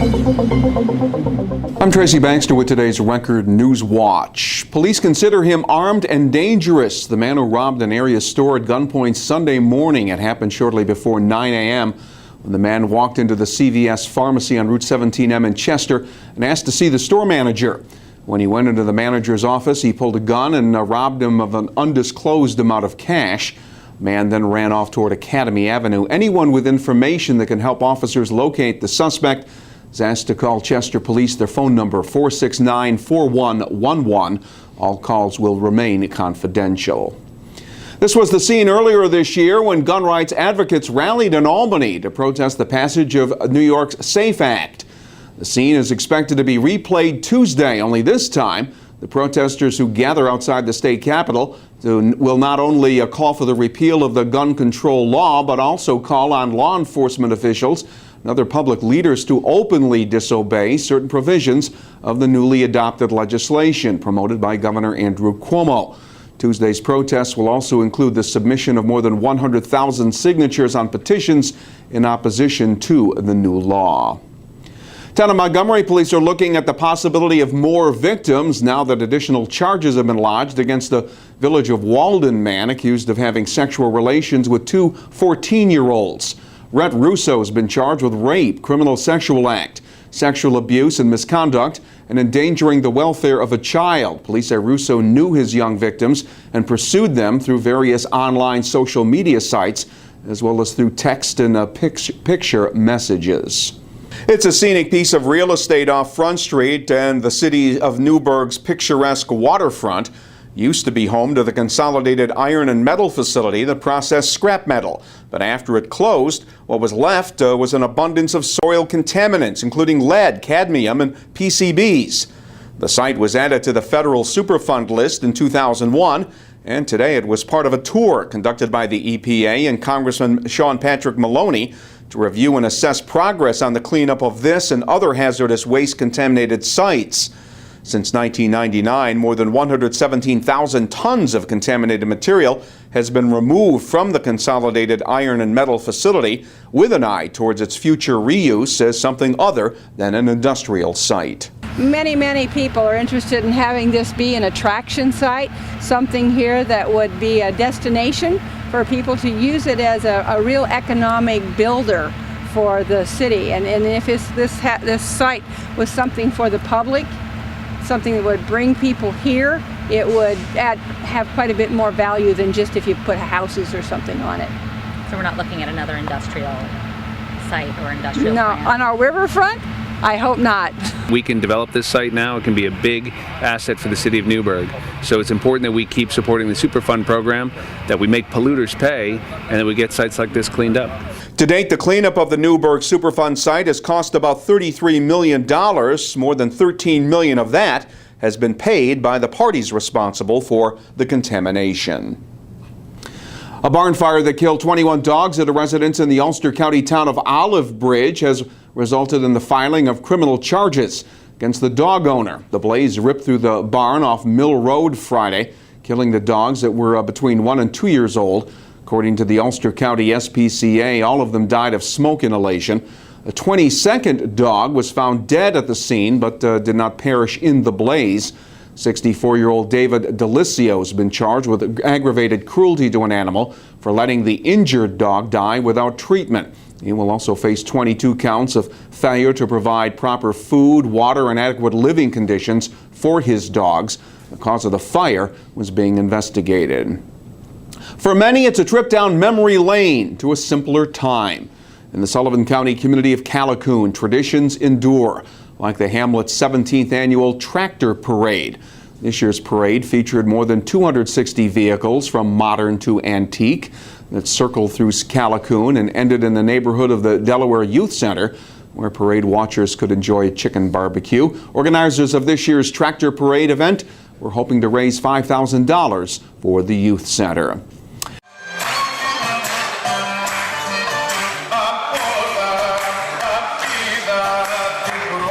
I'm Tracy Baxter with today's Record Newswatch. Police consider him armed and dangerous. The man who robbed an area store at gunpoint Sunday morning. It happened shortly before 9 a.m. when the man walked into the CVS Pharmacy on Route 17M in Chester and asked to see the store manager. When he went into the manager's office, he pulled a gun and robbed him of an undisclosed amount of cash. The man then ran off toward Academy Avenue. Anyone with information that can help officers locate the suspect is asked to call Chester Police. Their phone number 469-4111. All calls will remain confidential. This was the scene earlier this year when gun rights advocates rallied in Albany to protest the passage of New York's SAFE Act. The scene is expected to be replayed Tuesday, only this time the protesters who gather outside the state capitol will not only call for the repeal of the gun control law, but also call on law enforcement officials and other public leaders to openly disobey certain provisions of the newly adopted legislation promoted by Governor Andrew Cuomo. Tuesday's protests will also include the submission of more than 100,000 signatures on petitions in opposition to the new law. Town of Montgomery police are looking at the possibility of more victims now that additional charges have been lodged against the Village of Walden man accused of having sexual relations with two 14-year-olds. Rhett Russo has been charged with rape, criminal sexual act, sexual abuse and misconduct, and endangering the welfare of a child. Police say Russo knew his young victims and pursued them through various online social media sites, as well as through text and picture messages. It's a scenic piece of real estate off Front Street, and the city of Newburgh's picturesque waterfront used to be home to the consolidated iron and metal facility that processed scrap metal. But after it closed, what was left was an abundance of soil contaminants, including lead, cadmium, and PCBs. The site was added to the federal Superfund list in 2001, and today it was part of a tour conducted by the EPA and Congressman Sean Patrick Maloney to review and assess progress on the cleanup of this and other hazardous waste-contaminated sites. Since 1999, more than 117,000 tons of contaminated material has been removed from the consolidated iron and metal facility with an eye towards its future reuse as something other than an industrial site. Many people are interested in having this be an attraction site, something here that would be a destination for people to use it as a real economic builder for the city. And if this site was something for the public, something that would bring people here, it would have quite a bit more value than just if you put houses or something on it. So we're not looking at another industrial site or industrial plant? No, on our riverfront, I hope not. We can develop this site now. It can be a big asset for the city of Newburgh. So it's important that we keep supporting the Superfund program, that we make polluters pay, and that we get sites like this cleaned up. To date, the cleanup of the Newburgh Superfund site has cost about $33 million. More than $13 million of that has been paid by the parties responsible for the contamination. A barn fire that killed 21 dogs at a residence in the Ulster County town of Olive Bridge has resulted in the filing of criminal charges against the dog owner. The blaze ripped through the barn off Mill Road Friday, killing the dogs that were between 1 and 2 years old. According to the Ulster County SPCA, all of them died of smoke inhalation. A 22nd dog was found dead at the scene, but did not perish in the blaze. 64-year-old David Delicio has been charged with aggravated cruelty to an animal for letting the injured dog die without treatment. He will also face 22 counts of failure to provide proper food, water, and adequate living conditions for his dogs. The cause of the fire was being investigated. For many, it's a trip down memory lane to a simpler time. In the Sullivan County community of Callicoon, traditions endure, like the hamlet's 17th annual tractor parade. This year's parade featured more than 260 vehicles from modern to antique that circled through Callicoon and ended in the neighborhood of the Delaware Youth Center, where parade watchers could enjoy chicken barbecue. Organizers of this year's tractor parade event were hoping to raise $5,000 for the youth center.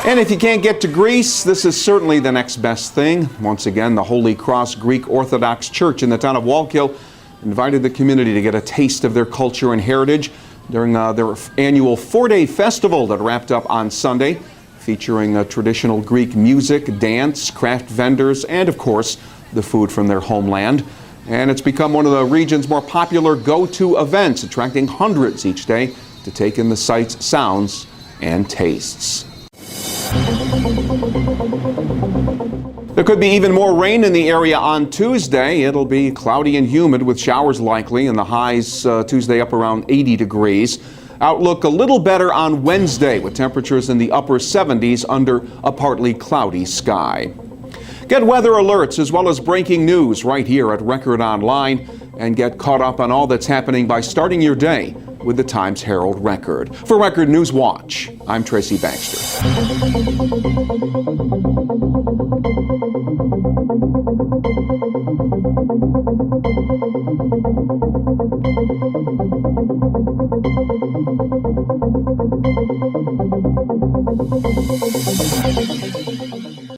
And if you can't get to Greece, this is certainly the next best thing. Once again, the Holy Cross Greek Orthodox Church in the town of Wallkill invited the community to get a taste of their culture and heritage during their annual 4-day festival that wrapped up on Sunday. featuring traditional Greek music, dance, craft vendors, and of course, the food from their homeland. And it's become one of the region's more popular go-to events, attracting hundreds each day to take in the sights, sounds, and tastes. There could be even more rain in the area on Tuesday. It'll be cloudy and humid with showers likely, and the highs Tuesday up around 80 degrees. Outlook a little better on Wednesday with temperatures in the upper 70s under a partly cloudy sky. Get weather alerts as well as breaking news right here at Record Online, and get caught up on all that's happening by starting your day with the Times-Herald Record. For Record Newswatch, I'm Tracy Baxter.